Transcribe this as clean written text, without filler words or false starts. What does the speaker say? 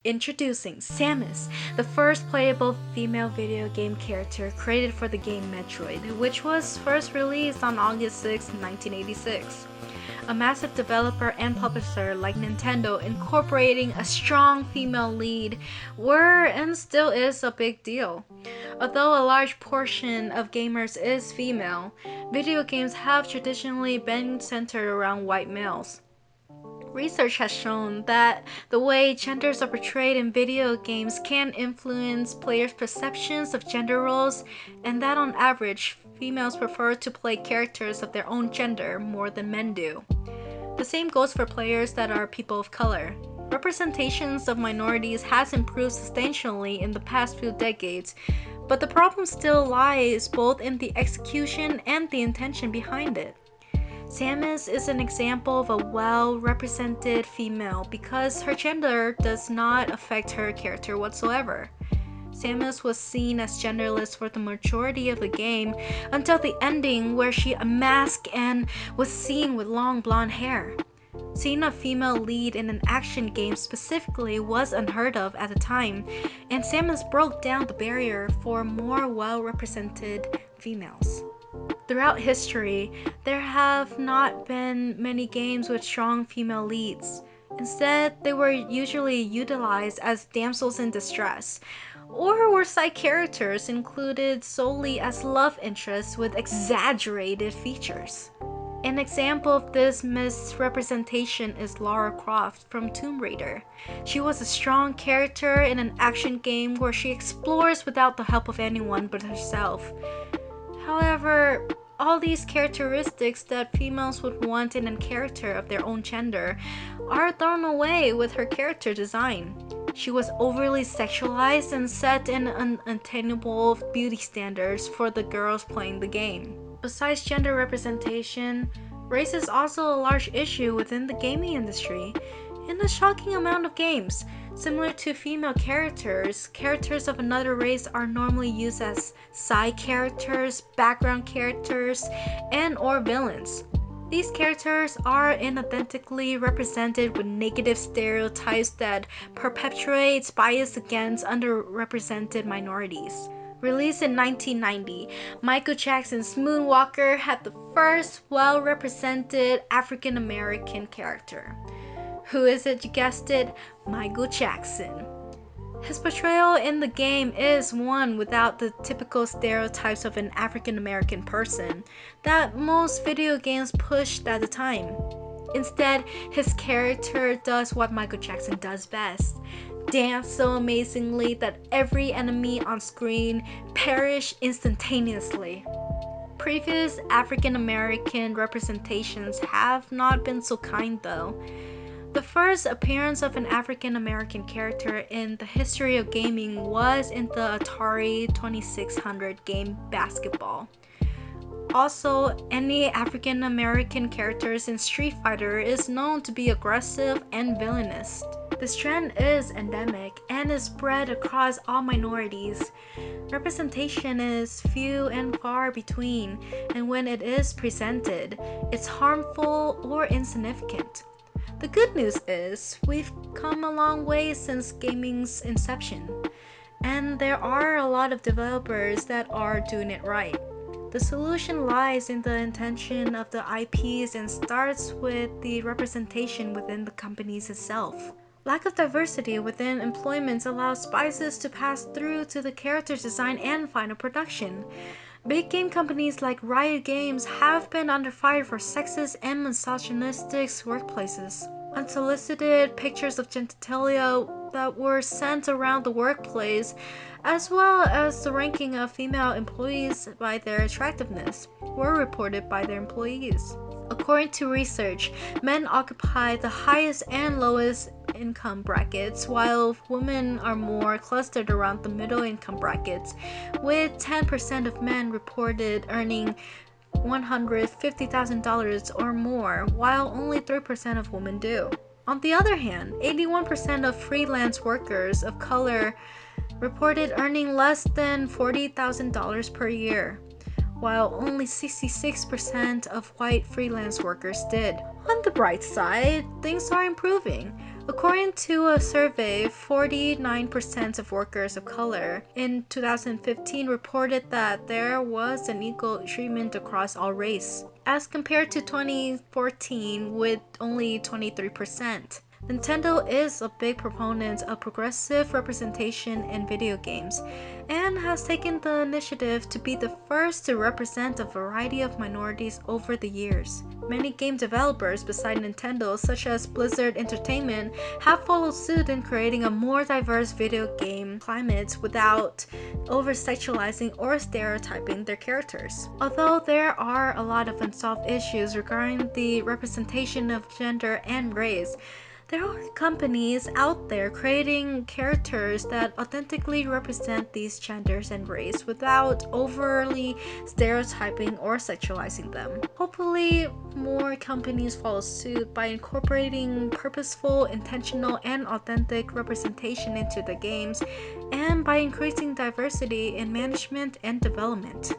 Introducing Samus, the first playable female video game character created for the game Metroid, which was first released on August 6, 1986. A massive developer and publisher like Nintendo incorporating a strong female lead were and still is a big deal. Although a large portion of gamers is female, video games have traditionally been centered around white males. Research has shown that the way genders are portrayed in video games can influence players' perceptions of gender roles, and that on average, females prefer to play characters of their own gender more than men do. The same goes for players that are people of color. Representations of minorities has improved substantially in the past few decades, but the problem still lies both in the execution and the intention behind it. Samus is an example of a well-represented female because her gender does not affect her character whatsoever. Samus was seen as genderless for the majority of the game until the ending where she unmasked and was seen with long blonde hair. Seeing a female lead in an action game specifically was unheard of at the time, and Samus broke down the barrier for more well-represented females. Throughout history, there have not been many games with strong female leads. Instead, they were usually utilized as damsels in distress, or were side characters included solely as love interests with exaggerated features. An example of this misrepresentation is Lara Croft from Tomb Raider. She was a strong character in an action game where she explores without the help of anyone but herself. However, all these characteristics that females would want in a character of their own gender are thrown away with her character design. She was overly sexualized and set in unattainable beauty standards for the girls playing the game. Besides gender representation, race is also a large issue within the gaming industry. In a shocking amount of games, similar to female characters, characters of another race are normally used as side characters, background characters, and/or villains. These characters are inauthentically represented with negative stereotypes that perpetuates bias against underrepresented minorities. Released in 1990, Michael Jackson's Moonwalker had the first well-represented African American character. Who is it, you guessed it? Michael Jackson. His portrayal in the game is one without the typical stereotypes of an African American person that most video games pushed at the time. Instead, his character does what Michael Jackson does best: dance so amazingly that every enemy on screen perish instantaneously. Previous African American representations have not been so kind though. The first appearance of an African American character in the history of gaming was in the Atari 2600 game Basketball. Also, any African American characters in Street Fighter is known to be aggressive and villainous. This trend is endemic and is spread across all minorities. Representation is few and far between, and when it is presented, it's harmful or insignificant. The good news is, we've come a long way since gaming's inception, and there are a lot of developers that are doing it right. The solution lies in the intention of the IPs and starts with the representation within the companies itself. Lack of diversity within employments allows biases to pass through to the character design and final production. Big game companies like Riot Games have been under fire for sexist and misogynistic workplaces. Unsolicited pictures of genitalia that were sent around the workplace, as well as the ranking of female employees by their attractiveness, were reported by their employees. According to research, men occupy the highest and lowest income brackets, while women are more clustered around the middle income brackets, with 10% of men reported earning $150,000 or more, while only 3% of women do. On the other hand, 81% of freelance workers of color reported earning less than $40,000 per year, while only 66% of white freelance workers did. On the bright side, things are improving. According to a survey, 49% of workers of color in 2015 reported that there was an equal treatment across all race, as compared to 2014 with only 23%. Nintendo is a big proponent of progressive representation in video games and has taken the initiative to be the first to represent a variety of minorities over the years. Many game developers beside Nintendo, such as Blizzard Entertainment, have followed suit in creating a more diverse video game climate without over-sexualizing or stereotyping their characters. Although there are a lot of unsolved issues regarding the representation of gender and race, there are companies out there creating characters that authentically represent these genders and race without overly stereotyping or sexualizing them. Hopefully, more companies follow suit by incorporating purposeful, intentional, and authentic representation into the games, and by increasing diversity in management and development.